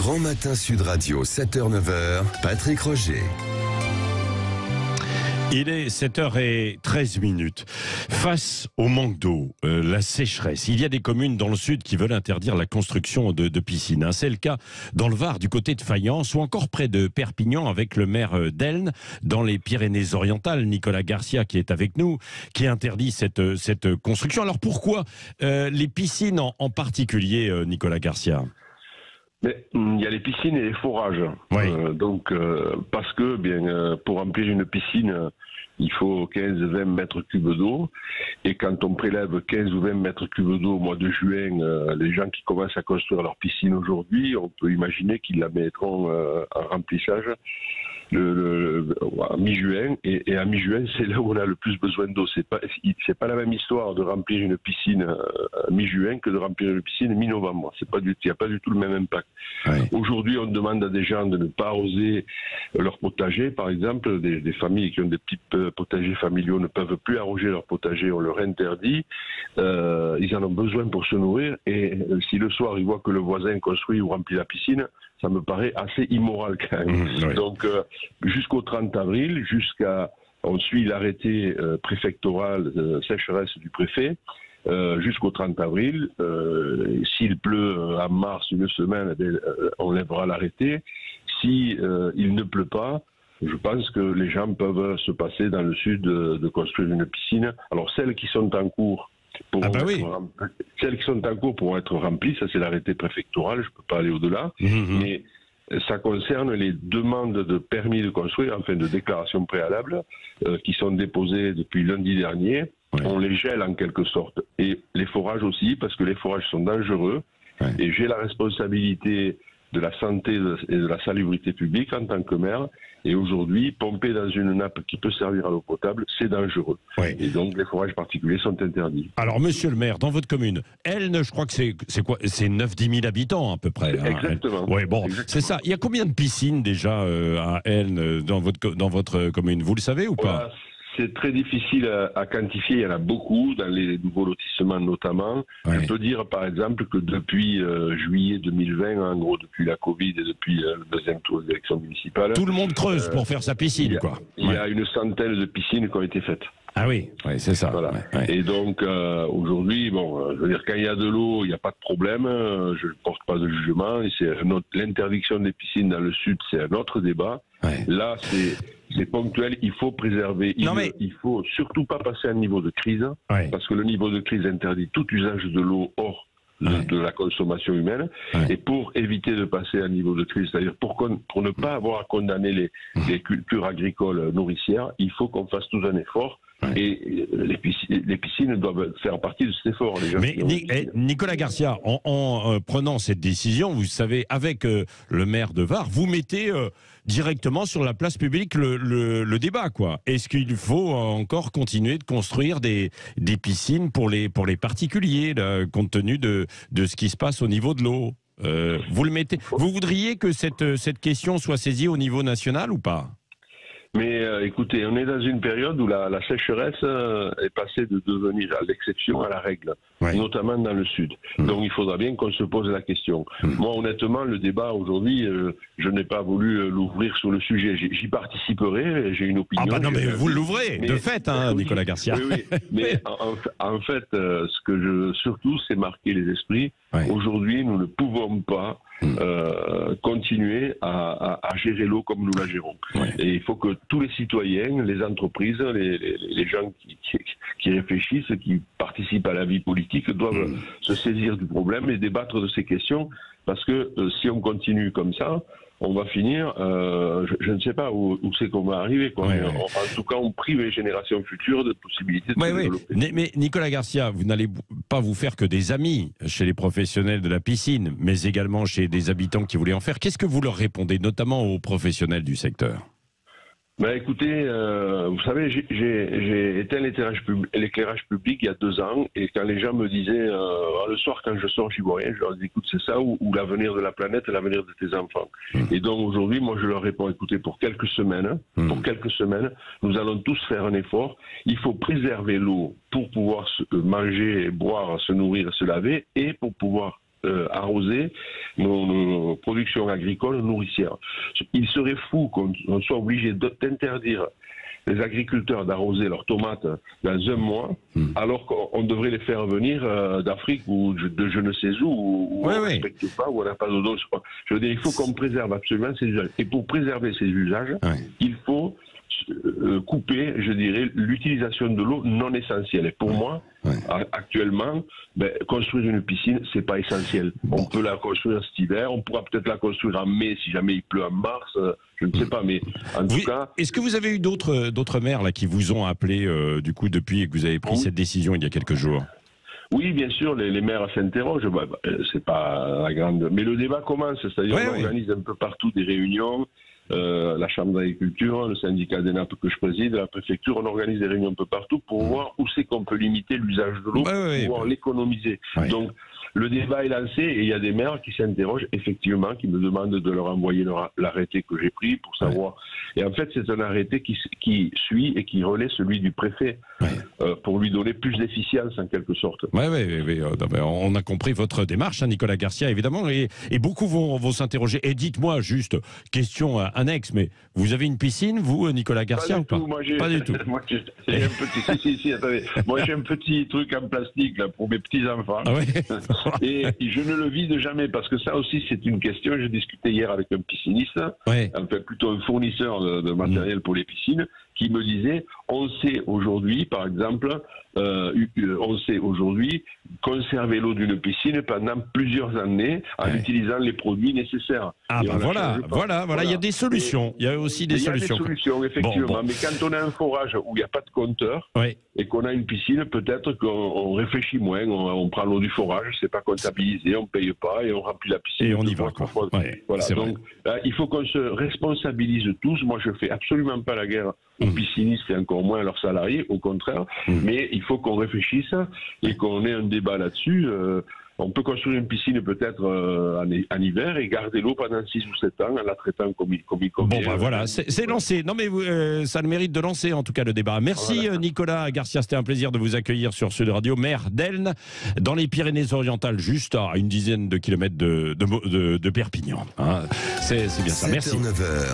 Grand Matin Sud Radio, 7h-9h, Patrick Roger. Il est 7h13. Face au manque d'eau, la sécheresse, il y a des communes dans le sud qui veulent interdire la construction de piscines. C'est le cas dans le Var, du côté de Fayence, ou encore près de Perpignan, avec le maire d'Elne, dans les Pyrénées-Orientales, Nicolas Garcia, qui est avec nous, qui interdit cette construction. Alors pourquoi les piscines en particulier, Nicolas Garcia ? Mais il y a les piscines et les forages. Oui. Parce que pour remplir une piscine, il faut 15-20 mètres cubes d'eau. Et quand on prélève 15 ou 20 mètres cubes d'eau au mois de juin, les gens qui commencent à construire leur piscine aujourd'hui, on peut imaginer qu'ils la mettront en remplissage à mi-juin. Et à mi-juin, c'est là où on a le plus besoin d'eau. C'est pas la même histoire de remplir une piscine à mi-juin que de remplir une piscine mi-novembre. Il n'y a pas du tout le même impact. Oui. Aujourd'hui, on demande à des gens de ne pas arroser leur potager. Par exemple, des familles qui ont des petits potagers familiaux ne peuvent plus arroser leur potager. On leur interdit. Ils en ont besoin pour se nourrir. Et si le soir, ils voient que le voisin construit ou remplit la piscine, ça me paraît assez immoral quand même. Oui. Donc, jusqu'au 30 avril, on suit l'arrêté préfectoral de sécheresse du préfet, jusqu'au 30 avril. S'il pleut en mars une semaine, on lèvera l'arrêté. Si il ne pleut pas, je pense que les gens peuvent se passer dans le sud de construire une piscine. Alors, celles qui sont en cours, celles qui sont en cours pourront être remplies, ça c'est l'arrêté préfectoral, je ne peux pas aller au-delà, mais ça concerne les demandes de permis de construire, enfin de déclaration préalable, qui sont déposées depuis lundi dernier. Ouais. On les gèle en quelque sorte. Et les forages aussi, parce que les forages sont dangereux. Ouais. Et j'ai la responsabilité de la santé et de la salubrité publique en tant que maire. Et aujourd'hui, pomper dans une nappe qui peut servir à l'eau potable, c'est dangereux. Ouais. Et donc, les forages particuliers sont interdits. Alors, monsieur le maire, dans votre commune, Elne, je crois que c'est quoi ? C'est 9-10 000 habitants à peu près. Exactement. Oui, bon, Exactement. c'est ça. Il y a combien de piscines déjà à Elne dans votre commune ? Vous le savez ou pas ? Voilà. C'est très difficile à quantifier, il y en a beaucoup, dans les nouveaux lotissements notamment. Ouais. Je peux dire par exemple que depuis juillet 2020, en gros depuis la Covid et depuis le deuxième tour des élections municipales, Tout le monde creuse pour faire sa piscine, quoi. Il y a une centaine de piscines qui ont été faites. Ah oui, c'est ça. Voilà. Ouais. Et donc aujourd'hui, je veux dire, quand il y a de l'eau, il n'y a pas de problème. Je ne porte pas de jugement. Et l'interdiction des piscines dans le sud, c'est un autre débat. Ouais. Là, c'est ponctuel. Il faut préserver. Il faut surtout pas passer à un niveau de crise, Ouais. parce que le niveau de crise interdit tout usage de l'eau hors de la consommation humaine. Ouais. Et pour éviter de passer à un niveau de crise, c'est-à-dire pour ne pas avoir à condamner les cultures agricoles nourricières, il faut qu'on fasse tous un effort. Ouais. Et les piscines doivent faire partie de cet effort. Les gens Mais Nicolas Garcia, en prenant cette décision, vous savez, avec le maire de Var, vous mettez directement sur la place publique le débat, quoi. Est-ce qu'il faut encore continuer de construire des piscines pour les particuliers, là, compte tenu de ce qui se passe au niveau de l'eau ? Vous le mettez. Vous voudriez que cette question soit saisie au niveau national ou pas ? Mais écoutez, on est dans une période où la sécheresse est passée de devenir l'exception à la règle, Ouais. notamment dans le sud. Donc il faudra bien qu'on se pose la question. Moi, honnêtement, le débat aujourd'hui, je n'ai pas voulu l'ouvrir sur le sujet. J'y participerai, j'ai une opinion. Ah bah non, mais vous l'ouvrez, de fait, oui, Nicolas Garcia. Oui. Mais en fait, ce que surtout, c'est marquer les esprits. Ouais. Aujourd'hui, nous ne pouvons pas continuer à gérer l'eau comme nous la gérons. Ouais. Et il faut que tous les citoyens, les entreprises, les gens qui réfléchissent, qui participent à la vie politique doivent se saisir du problème et débattre de ces questions, parce que si on continue comme ça, on va finir, je ne sais pas où c'est qu'on va arriver, quoi. Ouais, Mais ouais. en tout cas, on prive les générations futures de possibilités de se développer. Mais Nicolas Garcia, vous n'allez pas vous faire que des amis chez les professionnels de la piscine, mais également chez des habitants qui voulaient en faire. Qu'est-ce que vous leur répondez, notamment aux professionnels du secteur ? Écoutez, vous savez, j'ai éteint l'éclairage public il y a 2 ans, et quand les gens me disaient le soir quand je sors j'y vois rien, je leur dis écoute, c'est ça ou l'avenir de la planète, l'avenir de tes enfants. Et donc aujourd'hui, moi je leur réponds écoutez, pour quelques semaines, nous allons tous faire un effort. Il faut préserver l'eau pour pouvoir manger, boire, se nourrir, se laver, et pour pouvoir arroser nos productions agricoles nourricières. Il serait fou qu'on soit obligé d'interdire les agriculteurs d'arroser leurs tomates dans un mois, alors qu'on devrait les faire venir d'Afrique ou de je ne sais où on ne respecte pas, où on n'a pas d'eau douce. Je veux dire, il faut qu'on préserve absolument ces usages. Et pour préserver ces usages, il faut couper, je dirais, l'utilisation de l'eau non essentielle. Et pour moi, actuellement, construire une piscine, c'est pas essentiel. On peut la construire cet hiver, on pourra peut-être la construire en mai si jamais il pleut en mars, je ne sais pas, mais en tout cas... Est-ce que vous avez eu d'autres maires là, qui vous ont appelé du coup depuis que vous avez pris cette décision il y a quelques jours? Oui, bien sûr, les maires s'interrogent. C'est pas la grande... Mais le débat commence, c'est-à-dire qu'on organise un peu partout des réunions. La Chambre d'agriculture, le syndicat des nappes que je préside, la préfecture, on organise des réunions un peu partout pour voir où c'est qu'on peut limiter l'usage de l'eau, pour pouvoir l'économiser. Donc, le débat est lancé et il y a des maires qui s'interrogent, effectivement, qui me demandent de leur envoyer l'arrêté que j'ai pris pour savoir. Et en fait, c'est un arrêté qui suit et qui relaie celui du préfet pour lui donner plus d'efficience en quelque sorte. On a compris votre démarche, hein, Nicolas Garcia, évidemment, et beaucoup vont s'interroger. Et dites-moi juste, question annexe, mais vous avez une piscine, vous, Nicolas Garcia, ou pas? Pas du tout. Moi, j'ai un petit, attendez. Moi, j'ai un petit truc en plastique là, pour mes petits-enfants. Et je ne le vide jamais, parce que ça aussi, c'est une question. J'ai discuté hier avec un pisciniste, enfin plutôt un fournisseur de matériel pour les piscines, qui me disait, on sait aujourd'hui, par exemple, conserver l'eau d'une piscine pendant plusieurs années en utilisant les produits nécessaires. Voilà, il y a des solutions. Il y a aussi des solutions. Il y a des solutions, effectivement. Mais quand on a un forage où il n'y a pas de compteur et qu'on a une piscine, peut-être qu'on réfléchit moins, on prend l'eau du forage, c'est pas comptabilisé, on ne paye pas et on remplit la piscine. Et on y va. Donc, il faut qu'on se responsabilise tous. Moi, je ne fais absolument pas la guerre aux piscinistes et encore moins à leurs salariés, au contraire. Mais il faut qu'on réfléchisse et qu'on ait un débat là-dessus. On peut construire une piscine peut-être en hiver et garder l'eau pendant 6 ou 7 ans en la traitant comme il convient. Voilà, c'est lancé. Non mais ça le mérite de lancer en tout cas le débat. Merci Nicolas Garcia, c'était un plaisir de vous accueillir sur Sud Radio, maire d'Elne, dans les Pyrénées-Orientales, juste à une dizaine de kilomètres de Perpignan. Hein. C'est bien ça, merci. 7h-9h.